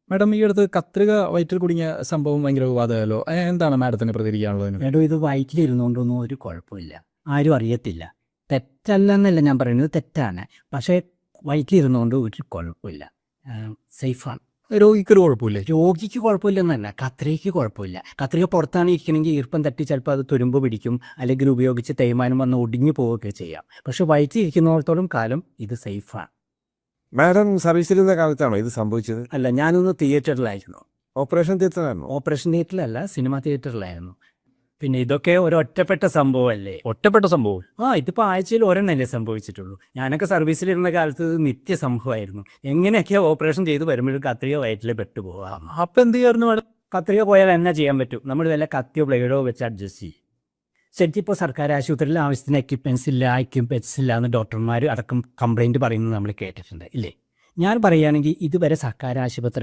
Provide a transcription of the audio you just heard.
Madam ഈ അടുത്ത് കത്രിക വയറ്റിൽ കുടുങ്ങിയ സംഭവം ഭയങ്കര വിവാദമായല്ലോ. എന്താണ് മാഡത്തിന് പ്രതികരിക്കാനുള്ളത് അതിന്? മേഡം ഇത് വയറ്റിലിരുന്നുകൊണ്ടൊന്നും ഒരു കുഴപ്പമില്ല, ആരും അറിയത്തില്ല. തെറ്റല്ലെന്നല്ല ഞാൻ പറയുന്നത്, തെറ്റാണ്. പക്ഷേ വയറ്റിലിരുന്നുകൊണ്ട് ഒരു കുഴപ്പമില്ല, സേഫാണ്. രോഗിക്കൊരു കുഴപ്പമില്ലേ? രോഗിക്ക് കുഴപ്പമില്ലെന്നല്ല, കത്രികയ്ക്ക് കുഴപ്പമില്ല. കത്രിക പുറത്താണ് ഇരിക്കണമെങ്കിൽ ഈർപ്പം തട്ടി ചിലപ്പോൾ അത് തുരുമ്പ് പിടിക്കും, അല്ലെങ്കിൽ ഉപയോഗിച്ച് തേയ്മാനം വന്ന് ഒടിഞ്ഞു പോവുകയൊക്കെ ചെയ്യാം. പക്ഷെ വയറ്റിലിരിക്കുന്നിടത്തോളം കാലം ഇത് സേഫാണ്. മാഡം സർവീസിലിരുന്ന കാലത്താണോ ഇത് സംഭവിച്ചത്? അല്ല, ഞാനൊന്ന് തിയേറ്ററിലായിരുന്നു. ഓപ്പറേഷൻ തിയേറ്ററാണോ? ഓപ്പറേഷൻ തിയേറ്ററിലല്ല, സിനിമ തിയേറ്ററിലായിരുന്നു. പിന്നെ ഇതൊക്കെ ഒരു ഒറ്റപ്പെട്ട സംഭവമല്ലേ. ഒറ്റപ്പെട്ട സംഭവം? ഇതിപ്പോൾ ആഴ്ചയിൽ ഒരെണ്ണല്ലേ സംഭവിച്ചിട്ടുള്ളൂ. ഞാനൊക്കെ സർവീസിലിരുന്ന കാലത്ത് ഇത് നിത്യ സംഭവമായിരുന്നു. എങ്ങനെയൊക്കെയാ ഓപ്പറേഷൻ ചെയ്ത് വരുമ്പോഴും കത്രിക വയറ്റിൽ പെട്ടുപോകാം. അപ്പം എന്ത് ചെയ്യായിരുന്നു മാഡം? കത്രിക പോയാൽ എന്നാ ചെയ്യാൻ പറ്റും? നമ്മൾ വല്ല കത്തിയോ ബ്ലേഡോ വെച്ച് അഡ്ജസ്റ്റ് ചെയ്യും. ശരിക്കും ഇപ്പോൾ സർക്കാർ ആശുപത്രിയിൽ ആവശ്യത്തിന് എക്യുപ്മെൻറ്റ്സ് ഇല്ല, എക്യുപ്മെൻറ്റ്സ് ഇല്ല എന്ന് ഡോക്ടർമാർ അടക്കം കംപ്ലയിൻറ്റ് പറയുന്നത് നമ്മൾ കേട്ടിട്ടുണ്ട് ഇല്ലേ. ഞാൻ പറയുകയാണെങ്കിൽ ഇതുവരെ സർക്കാർ ആശുപത്രി